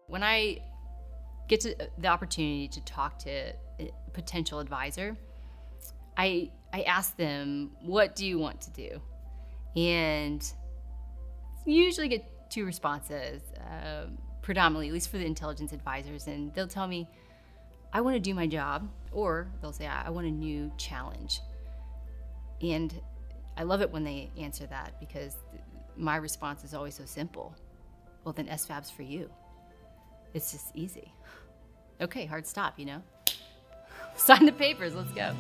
When I get to the opportunity to talk to a potential advisor, I ask them, what do you want to do? And usually get two responses, predominantly, at least for the intelligence advisors. And they'll tell me, I want to do my job, or they'll say, I want a new challenge. And I love it when they answer that, because my response is always so simple. Well, then SFABs for you. It's just easy. Okay, hard stop, Sign the papers, let's go.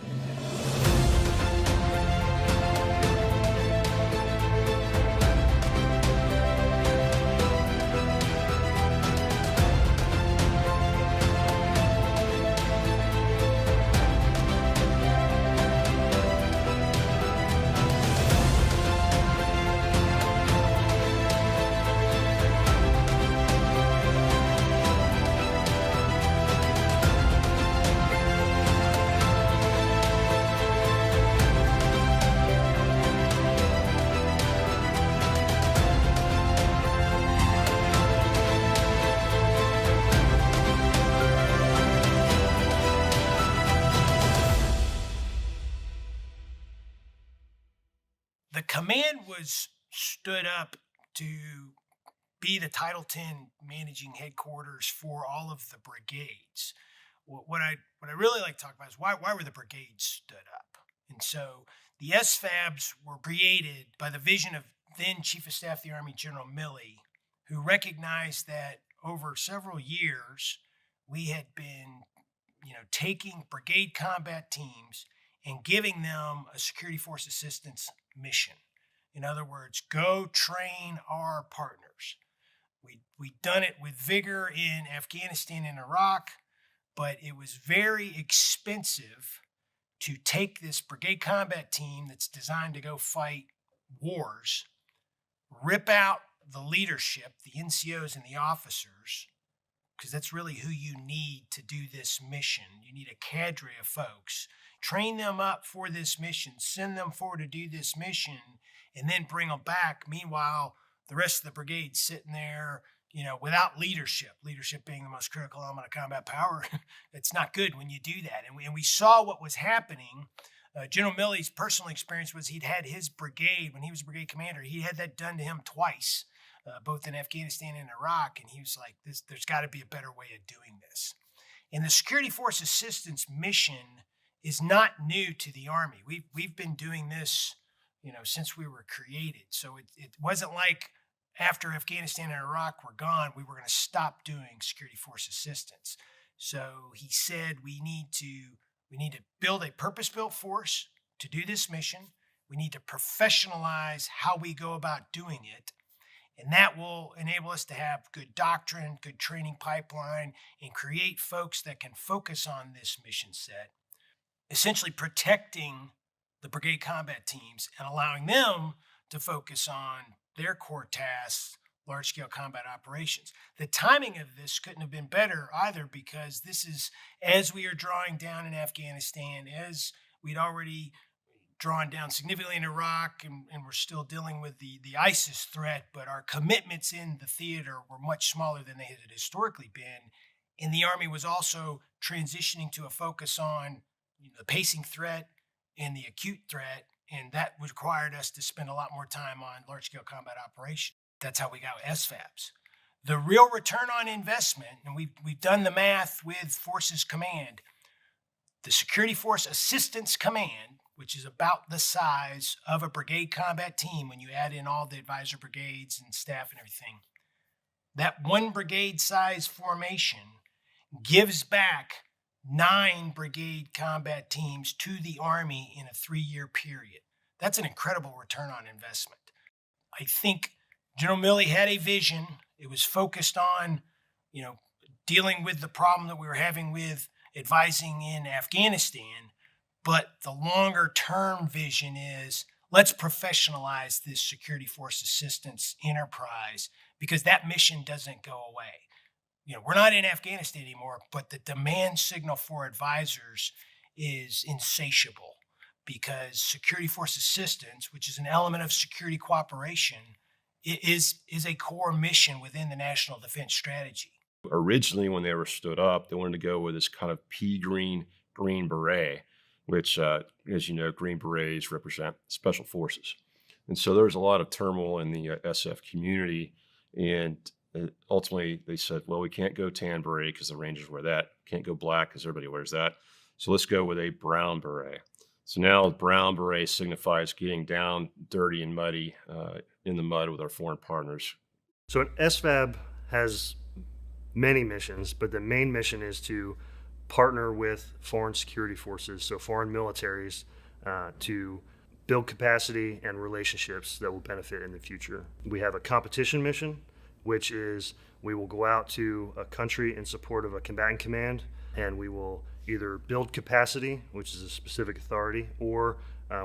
The command was stood up to be the Title X managing headquarters for all of the brigades. What I really like to talk about is why were the brigades stood up? And so the SFABs were created by the vision of then Chief of Staff of the Army, General Milley, who recognized that over several years we had been, taking brigade combat teams and giving them a security force assistance mission. In other words, go train our partners. We'd done it with vigor in Afghanistan and Iraq, but it was very expensive to take this brigade combat team that's designed to go fight wars, rip out the leadership, the NCOs and the officers, because that's really who you need to do this mission. You need a cadre of folks. Train them up for this mission, send them forward to do this mission, and then bring them back. Meanwhile, the rest of the brigade's sitting there, without leadership being the most critical element of combat power. It's not good when you do that. And we saw what was happening. General Milley's personal experience was he'd had his brigade, when he was brigade commander, he had that done to him twice, both in Afghanistan and Iraq. And he was like, there's got to be a better way of doing this. And the Security Force Assistance mission is not new to the Army. We've been doing this, since we were created. So it wasn't like after Afghanistan and Iraq were gone, we were going to stop doing security force assistance. So he said we need to build a purpose-built force to do this mission. We need to professionalize how we go about doing it. And that will enable us to have good doctrine, good training pipeline, and create folks that can focus on this mission set, essentially protecting the brigade combat teams and allowing them to focus on their core tasks, large-scale combat operations. The timing of this couldn't have been better either, because this is as we are drawing down in Afghanistan, as we'd already drawn down significantly in Iraq, and we're still dealing with the ISIS threat, but our commitments in the theater were much smaller than they had historically been. And the Army was also transitioning to a focus on the pacing threat and the acute threat, and that required us to spend a lot more time on large-scale combat operations. That's how we got SFABs. The real return on investment, and we've done the math with Forces Command, the Security Force Assistance Command, which is about the size of a brigade combat team when you add in all the advisor brigades and staff and everything, that one brigade size formation gives back 9 brigade combat teams to the Army in a 3-year period. That's an incredible return on investment. I think General Milley had a vision. It was focused on, dealing with the problem that we were having with advising in Afghanistan. But the longer term vision is, let's professionalize this security force assistance enterprise, because that mission doesn't go away. We're not in Afghanistan anymore, but the demand signal for advisors is insatiable, because security force assistance, which is an element of security cooperation, is a core mission within the national defense strategy. Originally, when they were stood up, they wanted to go with this kind of pea green beret, which, as you know, Green Berets represent special forces. And so there was a lot of turmoil in the SF community. And ultimately, they said, well, we can't go tan beret because the Rangers wear that. Can't go black because everybody wears that. So let's go with a brown beret. So now brown beret signifies getting down dirty and muddy in the mud with our foreign partners. So an SFAB has many missions, but the main mission is to partner with foreign security forces, so foreign militaries, to build capacity and relationships that will benefit in the future. We have a competition mission, which is we will go out to a country in support of a combatant command, and we will either build capacity, which is a specific authority, or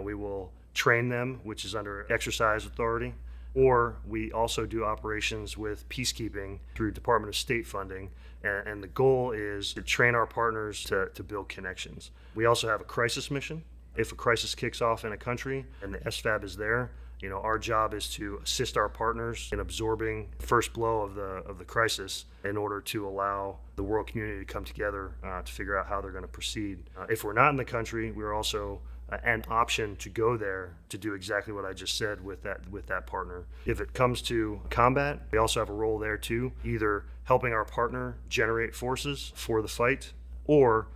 we will train them, which is under exercise authority, or we also do operations with peacekeeping through Department of State funding, and the goal is to train our partners to build connections. We also have a crisis mission. If a crisis kicks off in a country and the SFAB is there, our job is to assist our partners in absorbing the first blow of the crisis in order to allow the world community to come together to figure out how they're going to proceed. If we're not in the country, we're also an option to go there to do exactly what I just said with that partner. If it comes to combat, we also have a role there too, either helping our partner generate forces for the fight or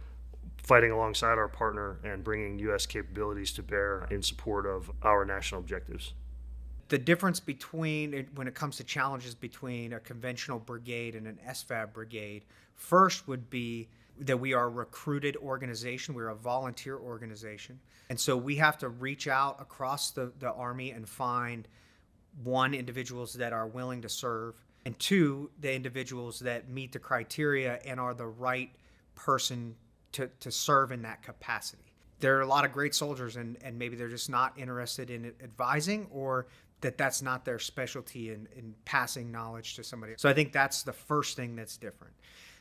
fighting alongside our partner and bringing U.S. capabilities to bear in support of our national objectives. The difference between, when it comes to challenges between a conventional brigade and an SFAB brigade, first would be that we are a recruited organization. We're a volunteer organization. And so we have to reach out across the Army and find, one, individuals that are willing to serve, and two, the individuals that meet the criteria and are the right person to serve in that capacity. There are a lot of great soldiers, and maybe they're just not interested in advising, or that's not their specialty in passing knowledge to somebody. So I think that's the first thing that's different.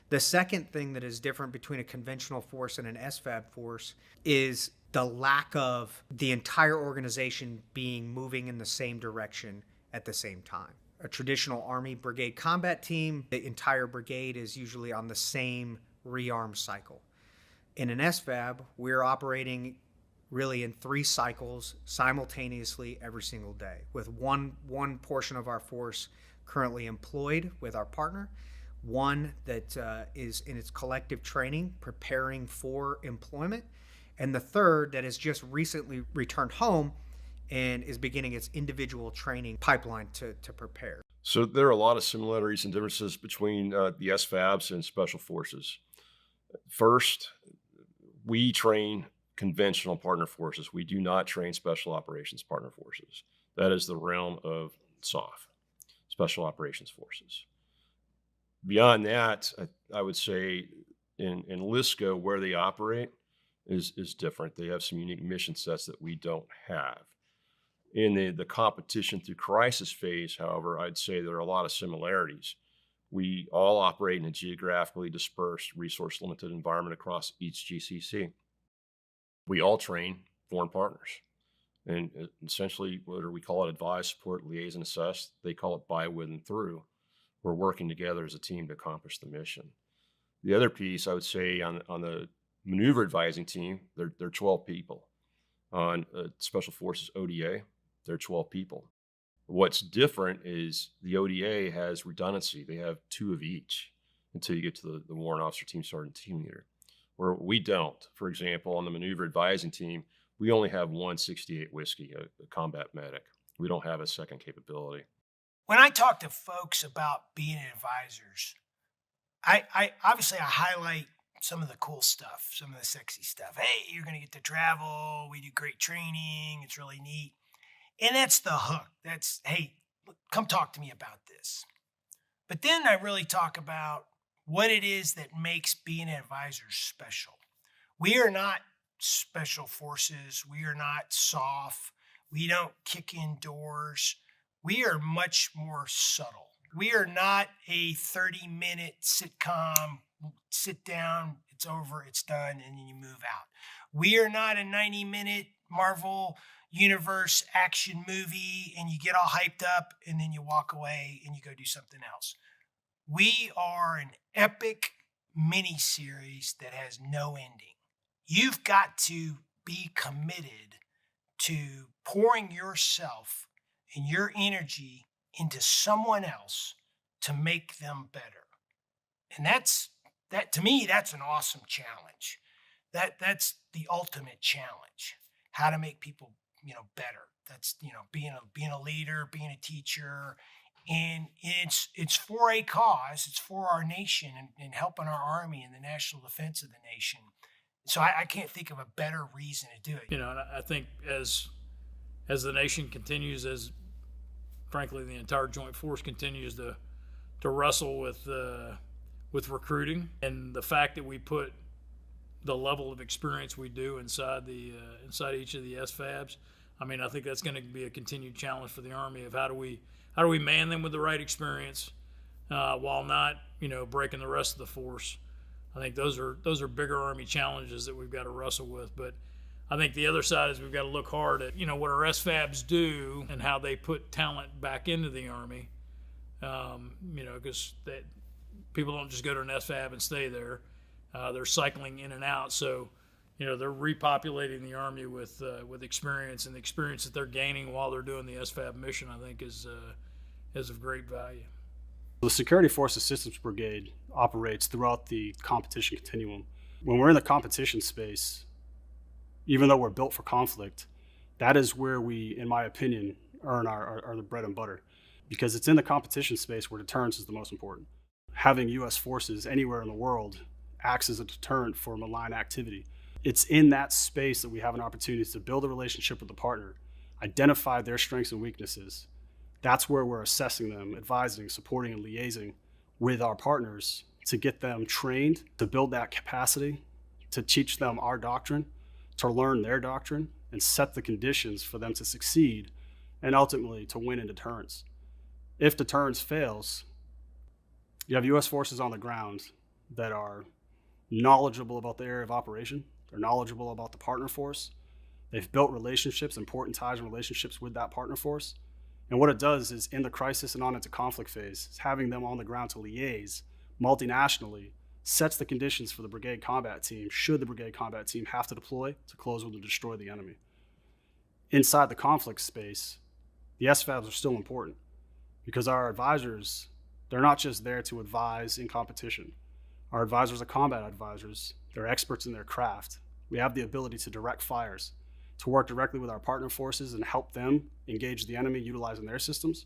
The second thing that is different between a conventional force and an SFAB force is the lack of the entire organization moving in the same direction at the same time. A traditional Army brigade combat team, the entire brigade is usually on the same rearm cycle. In an SFAB, we're operating really in 3 cycles simultaneously every single day, with one portion of our force currently employed with our partner, one that is in its collective training, preparing for employment, and the third that has just recently returned home and is beginning its individual training pipeline to prepare. So there are a lot of similarities and differences between the SFABs and Special Forces. First, we train conventional partner forces. We do not train special operations partner forces. That is the realm of SOF, Special Operations Forces. Beyond that, I would say in LISCO, where they operate is different. They have some unique mission sets that we don't have. In the competition through crisis phase, however, I'd say there are a lot of similarities. We all operate in a geographically dispersed, resource-limited environment across each GCC. We all train foreign partners. And essentially, whether we call it advise, support, liaison, assess, they call it by, with, and through. We're working together as a team to accomplish the mission. The other piece, I would say, on the maneuver advising team, they're 12 people. On Special Forces ODA, they're 12 people. What's different is the ODA has redundancy. They have 2 of each until you get to the warrant officer, team sergeant, team leader, where we don't. For example, on the maneuver advising team, we only have 168 whiskey, a combat medic. We don't have a second capability. When I talk to folks about being advisors, I obviously highlight some of the cool stuff, some of the sexy stuff. Hey, you're going to get to travel. We do great training. It's really neat. And that's the hook. That's, hey, come talk to me about this. But then I really talk about what it is that makes being an advisor special. We are not special forces. We are not soft. We don't kick in doors. We are much more subtle. We are not a 30-minute sitcom, sit down, it's over, it's done, and then you move out. We are not a 90-minute Marvel Universe action movie and you get all hyped up and then you walk away and you go do something else. We are an epic mini series that has no ending. You've got to be committed to pouring yourself and your energy into someone else to make them better. And that to me, that's an awesome challenge. That's the ultimate challenge. How to make people, better. That's, being a leader, being a teacher. And it's for a cause. It's for our nation and helping our Army and the national defense of the nation. So I can't think of a better reason to do it. And I think as the nation continues, as frankly the entire Joint Force continues to wrestle with recruiting, and the fact that we put the level of experience we do inside each of the SFABs, I think that's going to be a continued challenge for the Army of how do we man them with the right experience while not breaking the rest of the force. I think those are bigger Army challenges that we've got to wrestle with. But I think the other side is we've got to look hard at what our SFABs do and how they put talent back into the Army. Because people don't just go to an SFAB and stay there. They're cycling in and out. So, they're repopulating the Army with experience, and the experience that they're gaining while they're doing the SFAB mission, I think, is of great value. The Security Force Assistance Brigade operates throughout the competition continuum. When we're in the competition space, even though we're built for conflict, that is where we, in my opinion, earn our the bread and butter, because it's in the competition space where deterrence is the most important. Having U.S. forces anywhere in the world acts as a deterrent for malign activity. It's in that space that we have an opportunity to build a relationship with the partner, identify their strengths and weaknesses. That's where we're assessing them, advising, supporting, and liaising with our partners to get them trained, to build that capacity, to teach them our doctrine, to learn their doctrine, and set the conditions for them to succeed, and ultimately to win in deterrence. If deterrence fails, you have U.S. forces on the ground that are knowledgeable about the area of operation. They're knowledgeable about the partner force. They've built relationships, important ties and relationships with that partner force. And what it does is, in the crisis and on into conflict phase, is having them on the ground to liaise multinationally sets the conditions for the brigade combat team, should the brigade combat team have to deploy to close with and destroy the enemy. Inside the conflict space, the SFABs are still important because our advisors, they're not just there to advise in competition. Our advisors are combat advisors. They're experts in their craft. We have the ability to direct fires, to work directly with our partner forces and help them engage the enemy utilizing their systems.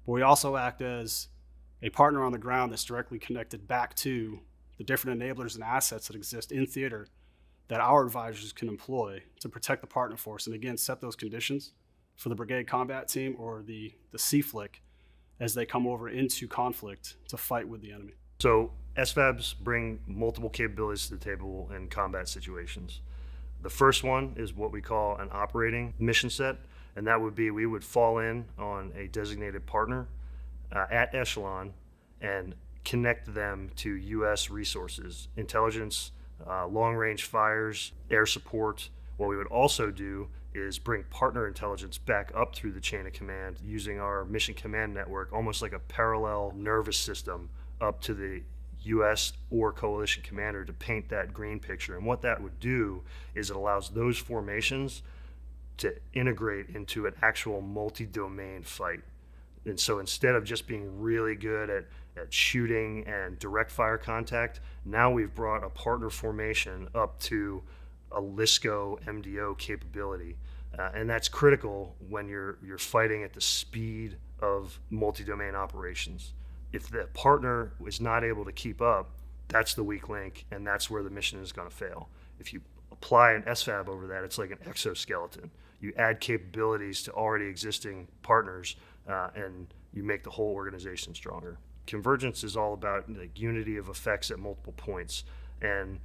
But we also act as a partner on the ground that's directly connected back to the different enablers and assets that exist in theater that our advisors can employ to protect the partner force, and again, set those conditions for the brigade combat team or the CFLIC as they come over into conflict to fight with the enemy. So SFABs bring multiple capabilities to the table in combat situations. The first one is what we call an operating mission set, and that would be we would fall in on a designated partner at echelon and connect them to U.S. resources, intelligence, long-range fires, air support. What we would also do is bring partner intelligence back up through the chain of command using our mission command network, almost like a parallel nervous system up to the U.S. or coalition commander to paint that green picture. And what that would do is it allows those formations to integrate into an actual multi-domain fight. And so instead of just being really good at shooting and direct fire contact, now we've brought a partner formation up to a LISCO MDO capability. And that's critical when you're fighting at the speed of multi-domain operations. If the partner is not able to keep up, that's the weak link, and that's where the mission is going to fail. If you apply an SFAB over that, it's like an exoskeleton. You add capabilities to already existing partners, and you make the whole organization stronger. Convergence is all about like unity of effects at multiple points. And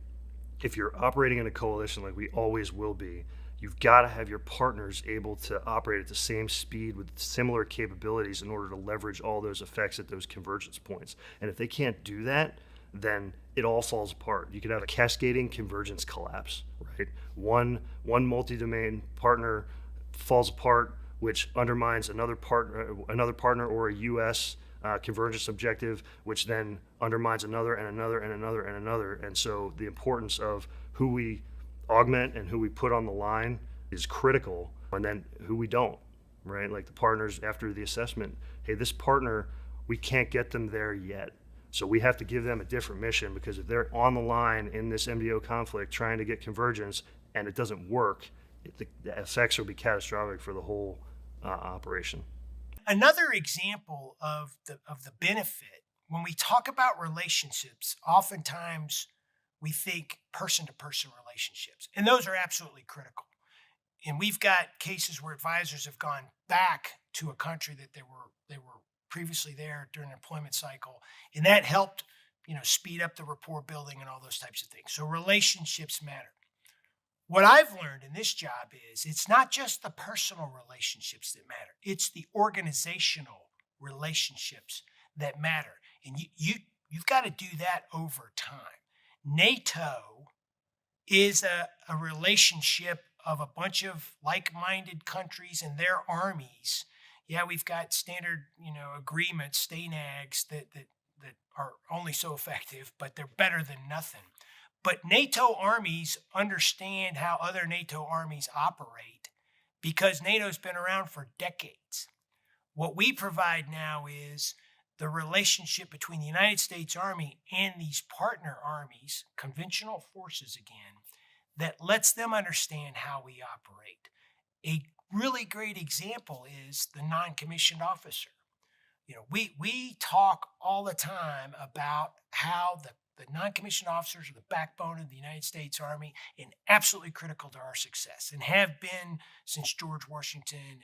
if you're operating in a coalition like we always will be, you've got to have your partners able to operate at the same speed with similar capabilities in order to leverage all those effects at those convergence points. And if they can't do that, then it all falls apart. You could have a cascading convergence collapse, right? One multi-domain partner falls apart, which undermines another partner or a U.S. convergence objective, which then undermines another and another and another and another. And so the importance of who we augment and who we put on the line is critical, and then who we don't, right? Like the partners after the assessment, hey, this partner, we can't get them there yet. So we have to give them a different mission, because if they're on the line in this MDO conflict trying to get convergence and it doesn't work, the effects will be catastrophic for the whole operation. Another example of the benefit, when we talk about relationships, oftentimes we think person-to-person relationships, and those are absolutely critical. And we've got cases where advisors have gone back to a country that they were previously there during the employment cycle, and that helped, speed up the rapport building and all those types of things. So relationships matter. What I've learned in this job is it's not just the personal relationships that matter, it's the organizational relationships that matter. And you've got to do that over time. NATO is a relationship of a bunch of like-minded countries and their armies. Yeah, we've got standard, agreements, STANAGs that are only so effective, but they're better than nothing. But NATO armies understand how other NATO armies operate because NATO's been around for decades. What we provide now is the relationship between the United States Army and these partner armies, conventional forces again, that lets them understand how we operate. A really great example is the non-commissioned officer. We talk all the time about how the non-commissioned officers are the backbone of the United States Army and absolutely critical to our success, and have been since George Washington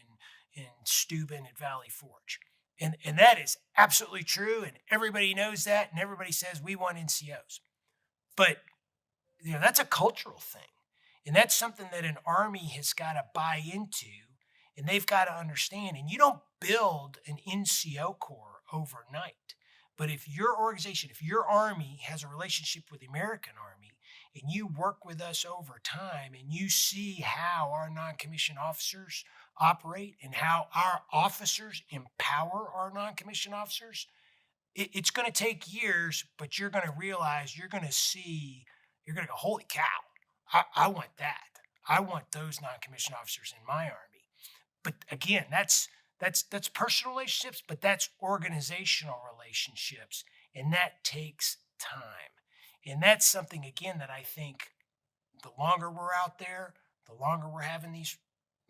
and Steuben at Valley Forge. And that is absolutely true, and everybody knows that, and everybody says we want NCOs. But that's a cultural thing, and that's something that an Army has got to buy into, and they've got to understand. And you don't build an NCO Corps overnight. But if your organization, if your Army has a relationship with the American Army, and you work with us over time, and you see how our non-commissioned officers operate and how our officers empower our non-commissioned officers, it's going to take years, but you're going to realize, you're going to go, holy cow, I want that. I want those non-commissioned officers in my Army. But again, that's personal relationships, but that's organizational relationships, and that takes time. And that's something, again, that I think the longer we're out there, the longer we're having these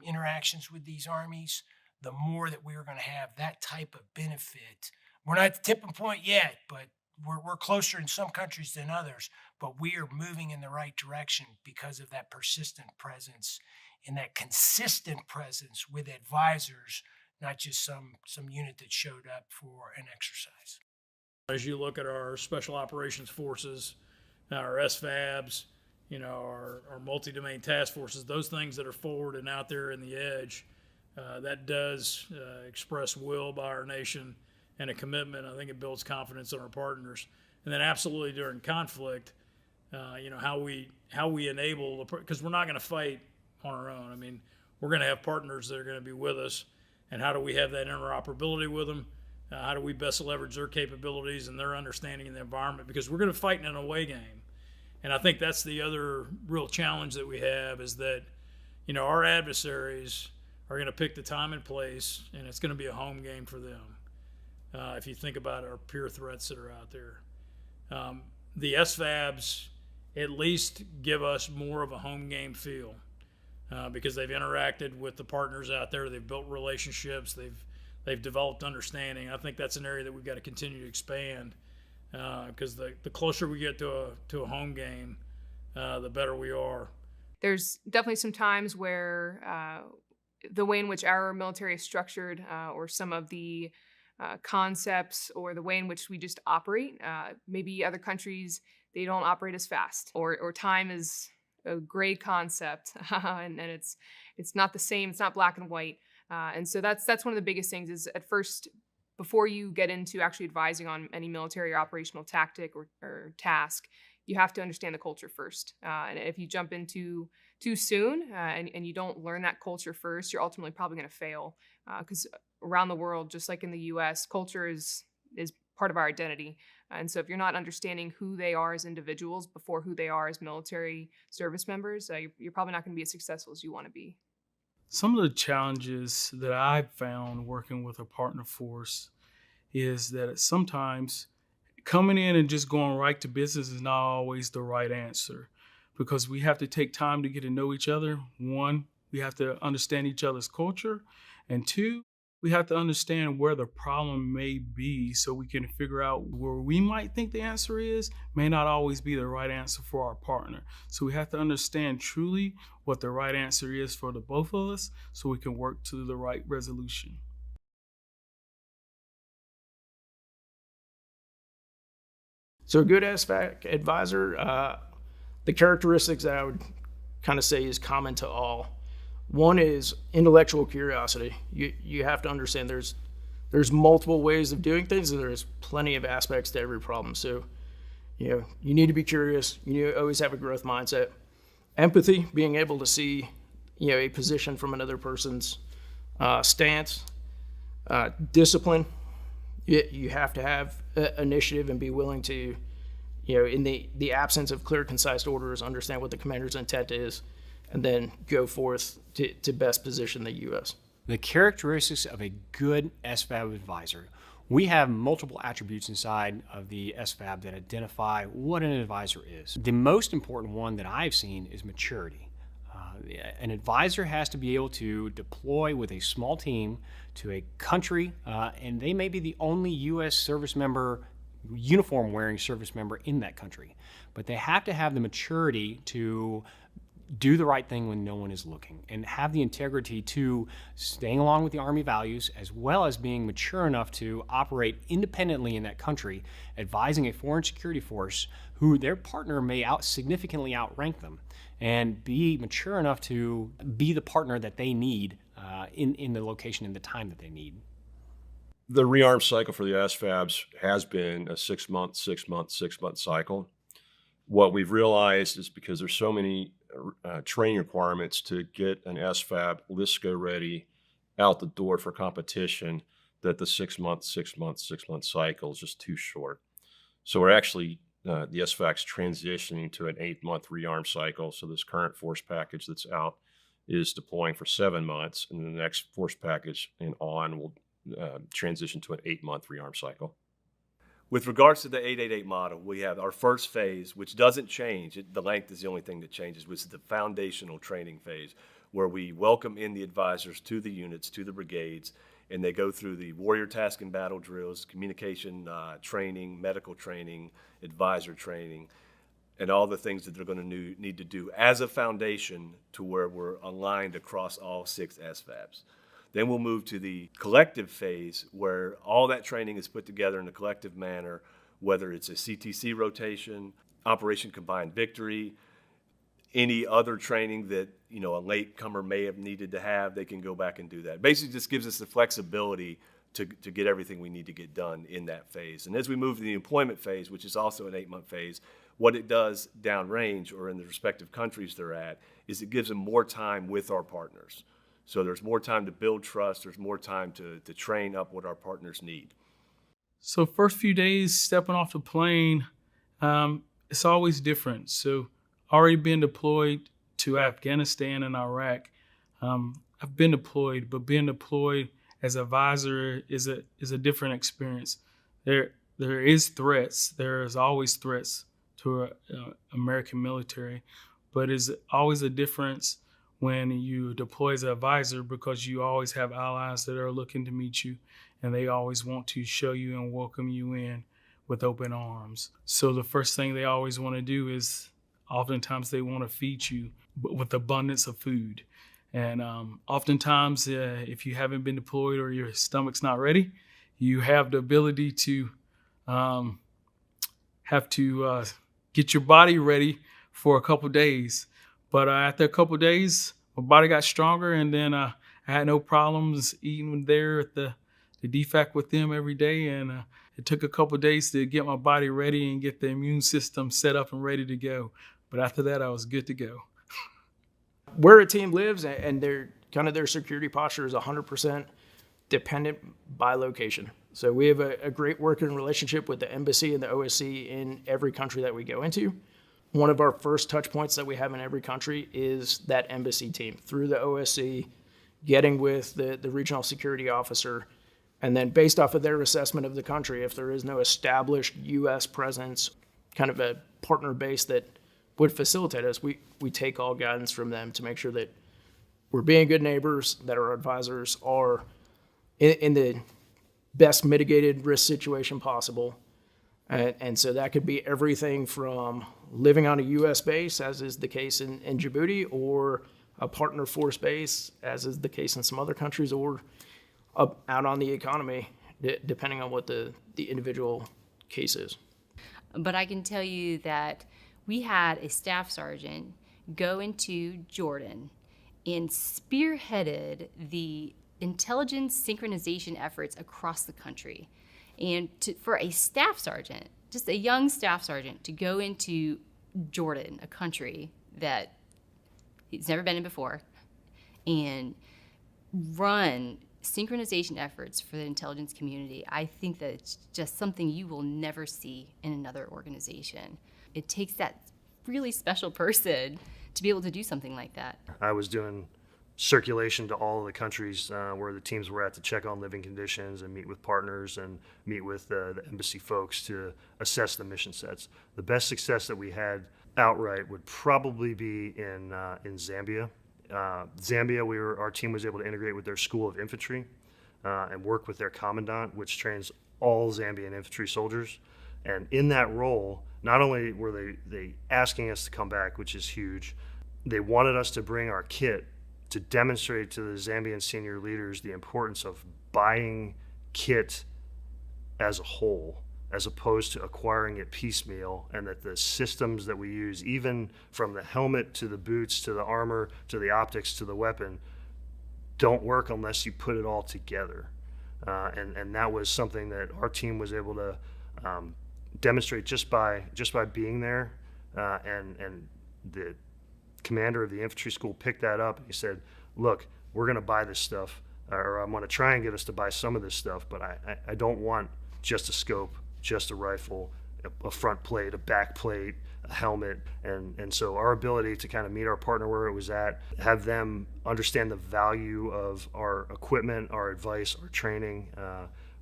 interactions with these armies, the more that we're going to have that type of benefit. We're not at the tipping point yet, but we're closer in some countries than others, but we are moving in the right direction because of that persistent presence and that consistent presence with advisors, not just some unit that showed up for an exercise. As you look at our Special Operations Forces, our SFABs, our multi-domain task forces, those things that are forward and out there in the edge, that does express will by our nation and a commitment. I think it builds confidence in our partners. And then absolutely during conflict, how we enable, because we're not going to fight on our own. I mean, we're going to have partners that are going to be with us. And how do we have that interoperability with them? How do we best leverage their capabilities and their understanding of the environment? Because we're going to fight in an away game. And I think that's the other real challenge that we have, is that, our adversaries are going to pick the time and place, and it's going to be a home game for them. If you think about our peer threats that are out there. The SFABs at least give us more of a home game feel. Because they've interacted with the partners out there, they've built relationships, they've developed understanding. I think that's an area that we've got to continue to expand, because the closer we get to a home game, the better we are. There's definitely some times where the way in which our military is structured, or some of the concepts, or the way in which we just operate, maybe other countries, they don't operate as fast, or time is a gray concept, and it's not the same. It's not black and white, and so that's one of the biggest things. Is at first, before you get into actually advising on any military or operational tactic or task, you have to understand the culture first. And if you jump into too soon and you don't learn that culture first, you're ultimately probably going to fail. Because around the world, just like in the U.S., culture is is part of our identity. And so if you're not understanding who they are as individuals before who they are as military service members, you're probably not going to be as successful as you want to be. Some of the challenges that I've found working with a partner force is that sometimes coming in and just going right to business is not always the right answer, because we have to take time to get to know each other. One, we have to understand each other's culture. And two, we have to understand where the problem may be so we can figure out where we might think the answer is may not always be the right answer for our partner. So we have to understand truly what the right answer is for the both of us so we can work to the right resolution. So a good SFAC advisor, the characteristics that I would kind of say is common to all. One is intellectual curiosity. You have to understand there's multiple ways of doing things, and there's plenty of aspects to every problem. So, you need to be curious. You always have a growth mindset. Empathy, being able to see, a position from another person's stance. Discipline. You have to have initiative and be willing to, in the absence of clear, concise orders, understand what the commander's intent is, and then go forth to best position the U.S. The characteristics of a good SFAB advisor. We have multiple attributes inside of the SFAB that identify what an advisor is. The most important one that I've seen is maturity. An advisor has to be able to deploy with a small team to a country, and they may be the only U.S. service member, uniform-wearing service member in that country. But they have to have the maturity to do the right thing when no one is looking, and have the integrity to staying along with the Army values, as well as being mature enough to operate independently in that country, advising a foreign security force who their partner may significantly outrank them, and be mature enough to be the partner that they need in the location and the time that they need. The rearm cycle for the SFABs has been a 6-month cycle. What we've realized is because there's so many training requirements to get an SFAB LISCO ready out the door for competition, that the 6-month cycle is just too short. So we're actually, the SFAC's transitioning to an 8-month rearm cycle. So this current force package that's out is deploying for 7 months, and the next force package and on will transition to an 8-month rearm cycle. With regards to the 888 model, we have our first phase, which doesn't change. The length is the only thing that changes, which is the foundational training phase, where we welcome in the advisors to the units, to the brigades, and they go through the warrior task and battle drills, communication training, medical training, advisor training, and all the things that they're going to need to do as a foundation to where we're aligned across all 6 SFABs. Then we'll move to the collective phase, where all that training is put together in a collective manner, whether it's a CTC rotation, Operation Combined Victory, any other training that a latecomer may have needed to have, they can go back and do that. Basically, just gives us the flexibility to get everything we need to get done in that phase. And as we move to the employment phase, which is also an 8-month phase, what it does downrange or in the respective countries they're at is it gives them more time with our partners. So there's more time to build trust. There's more time to train up what our partners need. So first few days stepping off the plane, it's always different. So already been deployed to Afghanistan and Iraq. I've been deployed, but being deployed as an advisor is a different experience. There is threats. There is always threats to American military, but it's always a difference when you deploy as an advisor, because you always have allies that are looking to meet you, and they always want to show you and welcome you in with open arms. So the first thing they always want to do is, oftentimes they want to feed you with abundance of food. And oftentimes, if you haven't been deployed or your stomach's not ready, you have the ability to get your body ready for a couple days. But after a couple of days, my body got stronger, and then I had no problems eating there at the DFAC with them every day. And it took a couple of days to get my body ready and get the immune system set up and ready to go. But after that, I was good to go. Where a team lives and their security posture is 100% dependent by location. So we have a great working relationship with the embassy and the OSC in every country that we go into. One of our first touch points that we have in every country is that embassy team through the OSC, getting with the regional security officer, and then based off of their assessment of the country, if there is no established U.S. presence, kind of a partner base that would facilitate us, we take all guidance from them to make sure that we're being good neighbors, that our advisors are in the best mitigated risk situation possible. And so that could be everything from living on a U.S. base, as is the case in Djibouti, or a partner force base, as is the case in some other countries, or out on the economy, depending on what the individual case is. But I can tell you that we had a staff sergeant go into Jordan and spearheaded the intelligence synchronization efforts across the country. And for a staff sergeant, just a young staff sergeant, to go into Jordan, a country that he's never been in before, and run synchronization efforts for the intelligence community, I think that it's just something you will never see in another organization. It takes that really special person to be able to do something like that. I was doing circulation to all of the countries where the teams were at to check on living conditions and meet with partners and meet with the embassy folks to assess the mission sets. The best success that we had outright would probably be in Zambia. Zambia, our team was able to integrate with their School of Infantry and work with their commandant, which trains all Zambian infantry soldiers. And in that role, not only were they asking us to come back, which is huge, they wanted us to bring our kit to demonstrate to the Zambian senior leaders the importance of buying kit as a whole, as opposed to acquiring it piecemeal, and that the systems that we use, even from the helmet to the boots to the armor to the optics to the weapon, don't work unless you put it all together. And that was something that our team was able to demonstrate just by being there. And the commander of the infantry school picked that up and he said, look, we're going to buy this stuff, or I'm going to try and get us to buy some of this stuff, but I don't want just a scope, just a rifle, a front plate, a back plate, a helmet. And so our ability to kind of meet our partner where it was at, have them understand the value of our equipment, our advice, our training,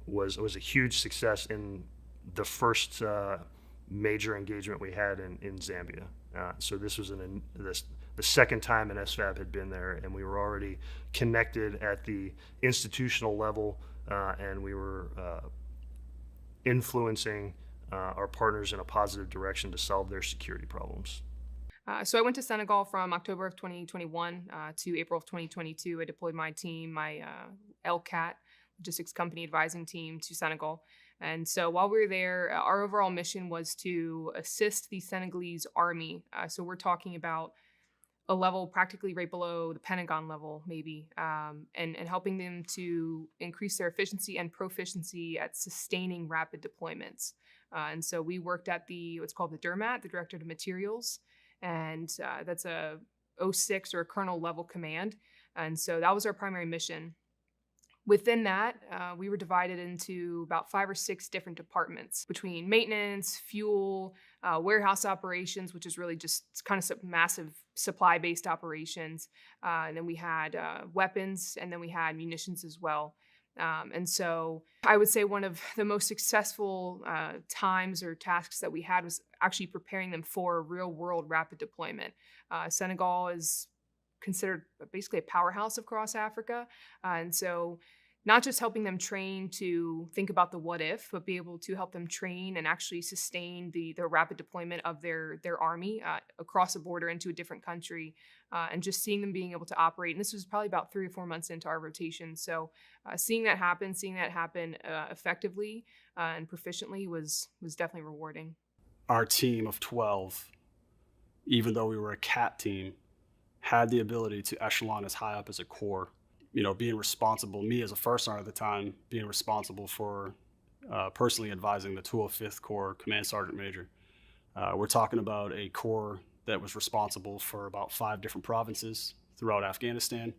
was a huge success in the first major engagement we had in Zambia. So this was the second time an SFAB had been there, and we were already connected at the institutional level, and we were influencing our partners in a positive direction to solve their security problems. So I went to Senegal from October of 2021 to April of 2022. I deployed my team, my LCAT, logistics company advising team, to Senegal. And so while we were there, our overall mission was to assist the Senegalese army. So we're talking about a level practically right below the Pentagon level, maybe, and helping them to increase their efficiency and proficiency at sustaining rapid deployments. And so we worked at what's called the DERMAT, the Directorate of Materials, and that's a 06 or a colonel level command. And so that was our primary mission. Within that, we were divided into about 5 or 6 different departments between maintenance, fuel, warehouse operations, which is really just kind of massive supply-based operations. And then we had weapons, and then we had munitions as well. And so I would say one of the most successful times or tasks that we had was actually preparing them for real-world rapid deployment. Senegal is considered basically a powerhouse across Africa. And so not just helping them train to think about the what if, but be able to help them train and actually sustain the rapid deployment of their army across a border into a different country, and just seeing them being able to operate. And this was probably about 3 or 4 months into our rotation. So seeing that happen effectively and proficiently was definitely rewarding. Our team of 12, even though we were a CAT team, had the ability to echelon as high up as a corps. You know, being responsible, me as a first sergeant at the time, being responsible for personally advising the 205th Corps Command Sergeant Major. We're talking about a corps that was responsible for about 5 different provinces throughout Afghanistan,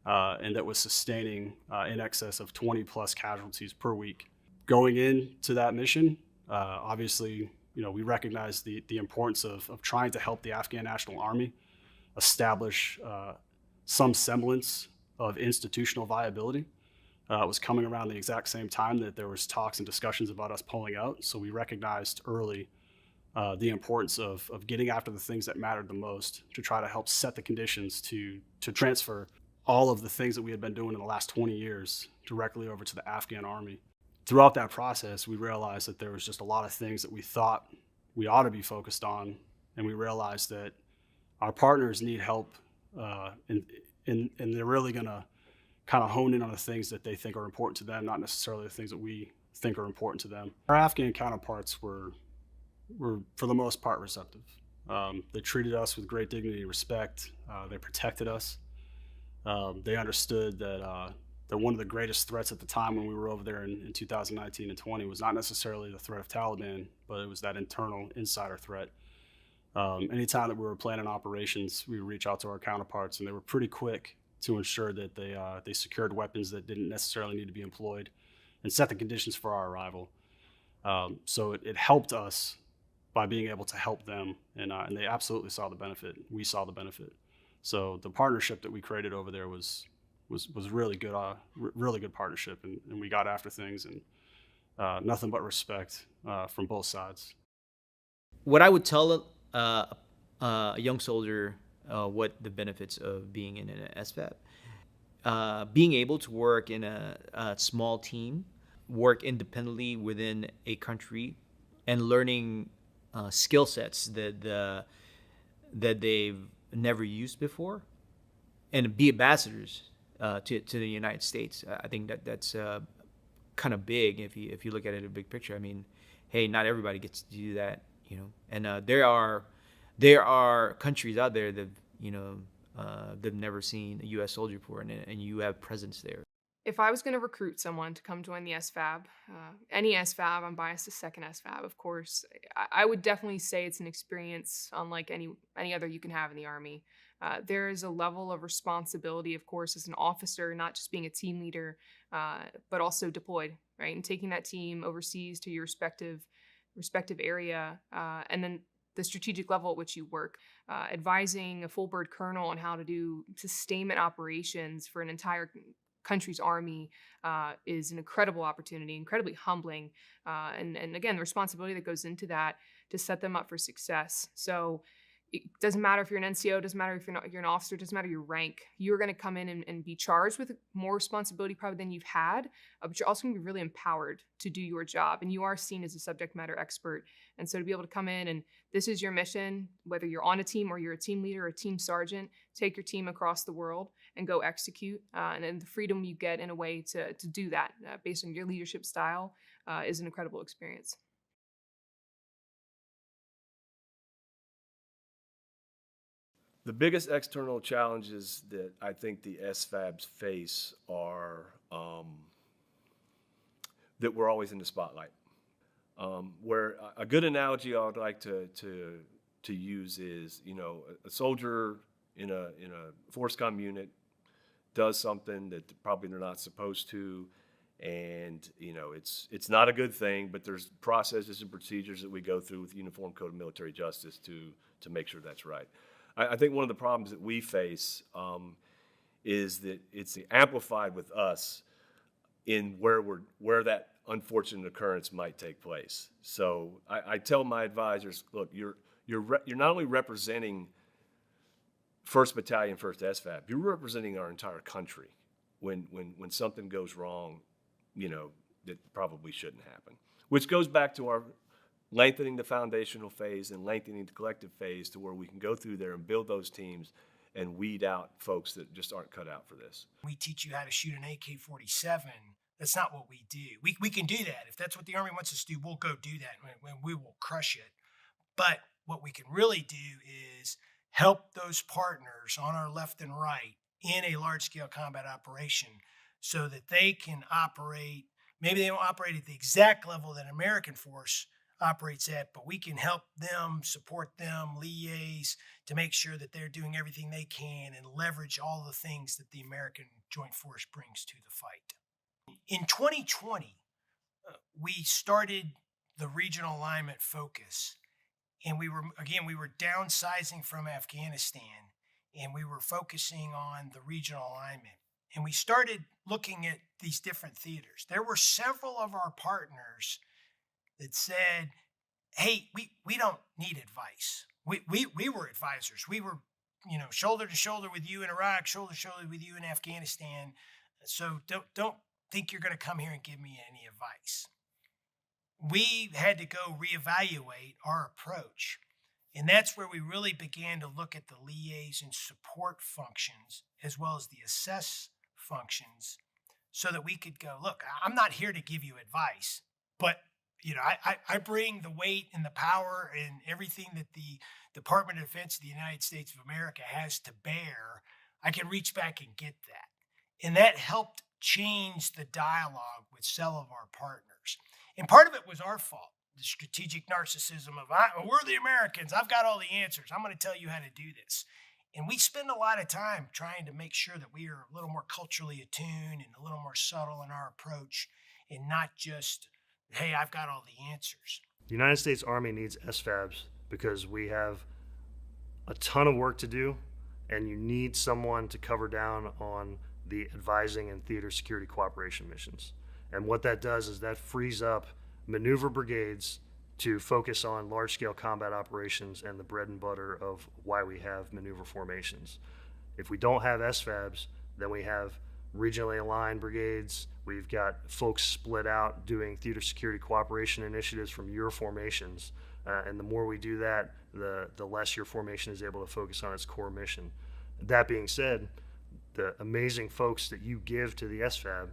and that was sustaining in excess of 20 plus casualties per week Going into that mission, obviously, we recognize the importance of trying to help the Afghan National Army establish some semblance of institutional viability. It was coming around the exact same time that there was talks and discussions about us pulling out. So we recognized early the importance of getting after the things that mattered the most to try to help set the conditions to transfer all of the things that we had been doing in the last 20 years directly over to the Afghan Army. Throughout that process, we realized that there was just a lot of things that we thought we ought to be focused on, and we realized that our partners need help, and they're really going to kind of hone in on the things that they think are important to them, not necessarily the things that we think are important to them. Our Afghan counterparts were for the most part receptive. They treated us with great dignity and respect. They protected us. They understood that one of the greatest threats at the time when we were over there in 2019 and 20 was not necessarily the threat of Taliban, but it was that internal insider threat. Anytime that we were planning operations, we would reach out to our counterparts, and they were pretty quick to ensure that they secured weapons that didn't necessarily need to be employed and set the conditions for our arrival. So it helped us by being able to help them, and they absolutely saw the benefit. We saw the benefit. So the partnership that we created over there was really good, really good partnership, and we got after things, and nothing but respect from both sides. What I would tell a young soldier what the benefits of being in an SFAB, being able to work in a small team, work independently within a country, and learning skill sets that they've never used before, and be ambassadors to the United States. I think that's kind of big if you look at it in a big picture. I mean, hey, not everybody gets to do that, and there are countries out there that they've never seen a U.S. soldier before, and you have presence there. If I was going to recruit someone to come join the SFAB, any SFAB, I'm biased to second SFAB, of course, I would definitely say it's an experience unlike any other you can have in the Army. There is a level of responsibility, of course, as an officer, not just being a team leader, but also deployed, right? And taking that team overseas to your respective area, and then the strategic level at which you work, advising a full bird colonel on how to do sustainment operations for an entire country's army is an incredible opportunity, incredibly humbling, and again, the responsibility that goes into that to set them up for success. So it doesn't matter if you're an NCO, doesn't matter if you're an officer, doesn't matter your rank. You're going to come in and be charged with more responsibility probably than you've had, but you're also going to be really empowered to do your job, and you are seen as a subject matter expert. And so to be able to come in and this is your mission, whether you're on a team or you're a team leader or a team sergeant, take your team across the world and go execute. And then the freedom you get in a way to do that based on your leadership style is an incredible experience. The biggest external challenges that I think the SFABs face are that we're always in the spotlight. Where a good analogy I would like to use is, a soldier in a FORSCOM unit does something that probably they're not supposed to, and it's not a good thing, but there's processes and procedures that we go through with the Uniform Code of Military Justice to make sure that's right. I think one of the problems that we face is that it's amplified with us in where that unfortunate occurrence might take place. So I tell my advisors, look, you're not only representing 1st Battalion, 1st SFAB, you're representing our entire country when something goes wrong, that probably shouldn't happen. Which goes back to our lengthening the foundational phase and lengthening the collective phase to where we can go through there and build those teams and weed out folks that just aren't cut out for this. We teach you how to shoot an AK-47. That's not what we do. We can do that. If that's what the Army wants us to do, we'll go do that, and we will crush it. But what we can really do is help those partners on our left and right in a large-scale combat operation so that they can operate. Maybe they don't operate at the exact level that an American force operates at, but we can help them, support them, liaise to make sure that they're doing everything they can and leverage all the things that the American Joint Force brings to the fight. In 2020, we started the regional alignment focus. And we were downsizing from Afghanistan, and we were focusing on the regional alignment. And we started looking at these different theaters. There were several of our partners that said, hey, we don't need advice. We were advisors. We were, shoulder to shoulder with you in Iraq, shoulder to shoulder with you in Afghanistan. So don't think you're going to come here and give me any advice. We had to go reevaluate our approach. And that's where we really began to look at the liaison support functions as well as the assess functions so that we could go, look, I'm not here to give you advice, but I bring the weight and the power and everything that the Department of Defense of the United States of America has to bear. I can reach back and get that. And that helped change the dialogue with several of our partners. And part of it was our fault, the strategic narcissism of, we're the Americans, I've got all the answers, I'm going to tell you how to do this. And we spend a lot of time trying to make sure that we are a little more culturally attuned and a little more subtle in our approach and not just, hey, I've got all the answers. The United States Army needs SFABs because we have a ton of work to do, and you need someone to cover down on the advising and theater security cooperation missions. And what that does is that frees up maneuver brigades to focus on large-scale combat operations and the bread and butter of why we have maneuver formations. If we don't have SFABs, then we have regionally aligned brigades. We've got folks split out doing theater security cooperation initiatives from your formations. And the more we do that, the less your formation is able to focus on its core mission. That being said, the amazing folks that you give to the SFAB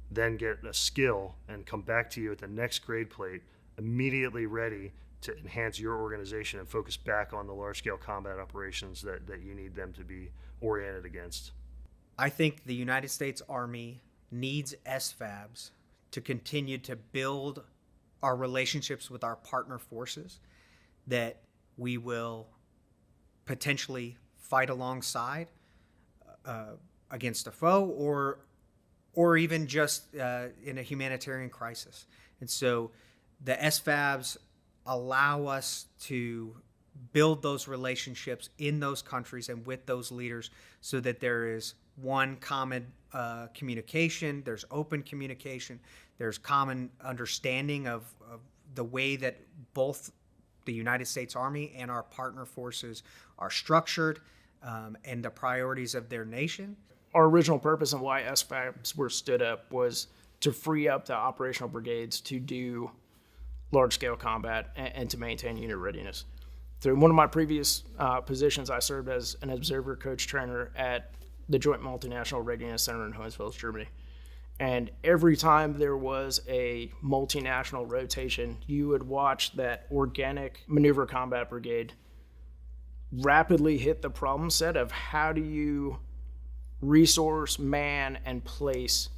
then get a skill and come back to you at the next grade plate immediately ready to enhance your organization and focus back on the large-scale combat operations that you need them to be oriented against. I think the United States Army needs SFABs to continue to build our relationships with our partner forces that we will potentially fight alongside against a foe or even just in a humanitarian crisis. And so the SFABs allow us to build those relationships in those countries and with those leaders so that there is one common communication, there's open communication, there's common understanding of the way that both the United States Army and our partner forces are structured and the priorities of their nation. Our original purpose and why SFABs were stood up was to free up the operational brigades to do large-scale combat and to maintain unit readiness. Through one of my previous positions, I served as an observer coach trainer at the Joint Multinational Readiness Center in Hohenfels, Germany. And every time there was a multinational rotation, you would watch that organic maneuver combat brigade rapidly hit the problem set of how do you resource, man, and place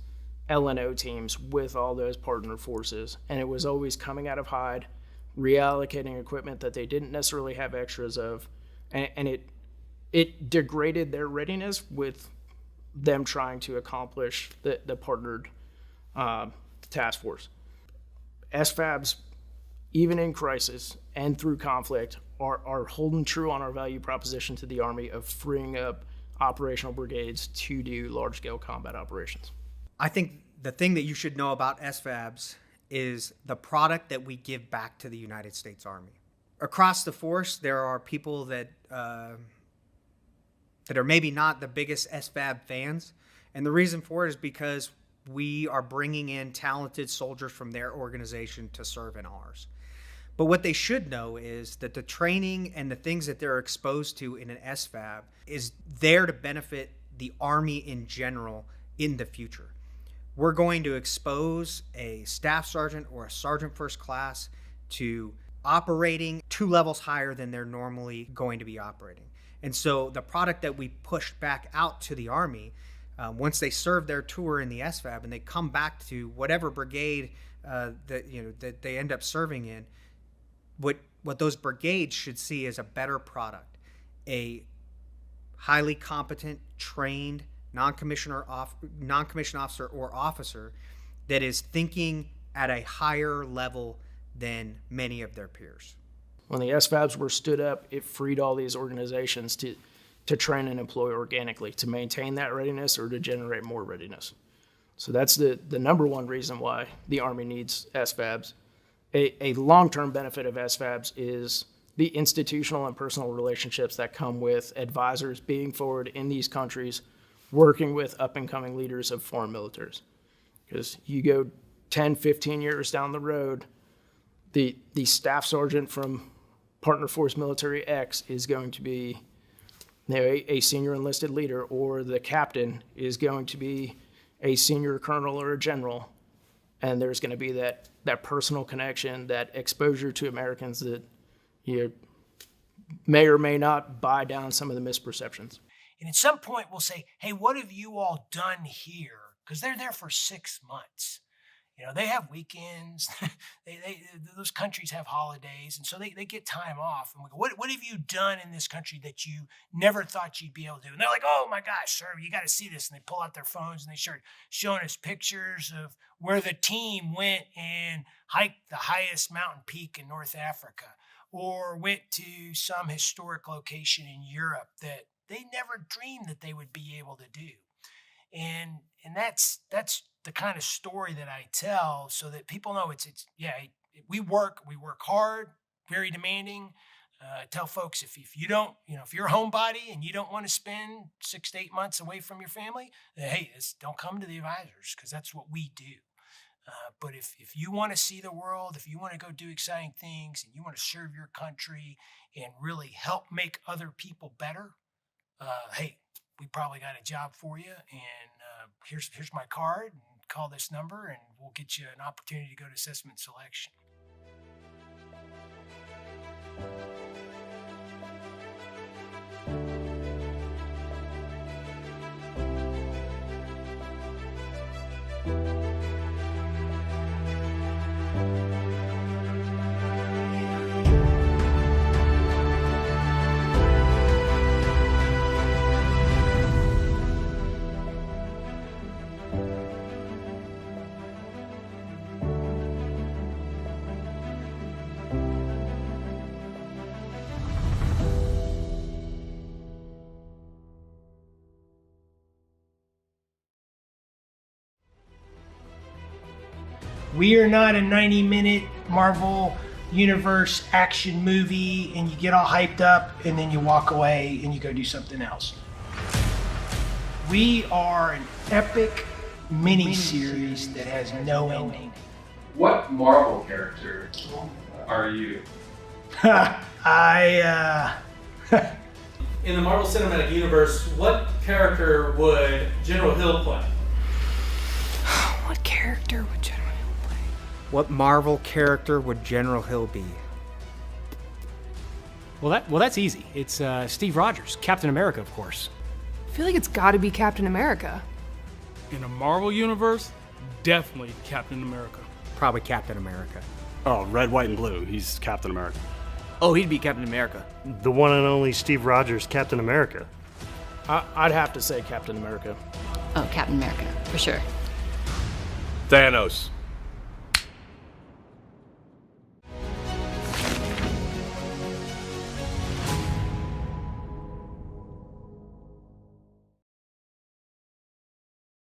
LNO teams with all those partner forces. And it was always coming out of Hyde, reallocating equipment that they didn't necessarily have extras of, and it degraded their readiness with them trying to accomplish the partnered task force. SFABs, even in crisis and through conflict, are holding true on our value proposition to the Army of freeing up operational brigades to do large-scale combat operations. I think the thing that you should know about SFABs is the product that we give back to the United States Army. Across the force, there are people that are maybe not the biggest SFAB fans, and the reason for it is because we are bringing in talented soldiers from their organization to serve in ours. But what they should know is that the training and the things that they're exposed to in an SFAB is there to benefit the Army in general in the future. We're going to expose a staff sergeant or a sergeant first class to operating 2 levels higher than they're normally going to be operating. And so the product that we push back out to the Army, once they serve their tour in the SFAB and they come back to whatever brigade that they end up serving in, what those brigades should see is a better product, a highly competent, trained, non-commissioned officer or officer that is thinking at a higher level than many of their peers. When the SFABs were stood up, it freed all these organizations to train and employ organically, to maintain that readiness or to generate more readiness. So that's the number one reason why the Army needs SFABs. A long-term benefit of SFABs is the institutional and personal relationships that come with advisors being forward in these countries, working with up-and-coming leaders of foreign militaries. Because you go 10, 15 years down the road, the staff sergeant from Partner Force Military X is going to be a senior enlisted leader, or the captain is going to be a senior colonel or a general, and there's going to be that personal connection, that exposure to Americans that you may or may not buy down some of the misperceptions. And at some point we'll say, hey, what have you all done here? Because they're there for 6 months. You know, they have weekends. Those countries have holidays, and so they get time off. And we go, what have you done in this country that you never thought you'd be able to do? And they're like, oh my gosh, sir, you got to see this. And they pull out their phones and they start showing us pictures of where the team went and hiked the highest mountain peak in North Africa, or went to some historic location in Europe that they never dreamed that they would be able to do. And that's the kind of story that I tell, so that people know we work hard, very demanding. I tell folks, if you don't, if you're a homebody and you don't want to spend 6 to 8 months away from your family, then, hey, don't come to the advisors, because that's what we do. But if you want to see the world, if you want to go do exciting things, and you want to serve your country and really help make other people better, hey, we probably got a job for you. And here's my card. And call this number, and we'll get you an opportunity to go to assessment selection. We are not a 90-minute Marvel Universe action movie and you get all hyped up and then you walk away and you go do something else. We are an epic mini-series that has no ending. What Marvel character are you? In the Marvel Cinematic Universe, what character would General Hill play? What character would General Hill play? What Marvel character would General Hill be? Well, that's easy. It's Steve Rogers, Captain America, of course. I feel like it's got to be Captain America. In a Marvel universe, definitely Captain America. Probably Captain America. Oh, red, white, and blue. He's Captain America. Oh, he'd be Captain America. The one and only Steve Rogers, Captain America. I'd have to say Captain America. Oh, Captain America, for sure. Thanos.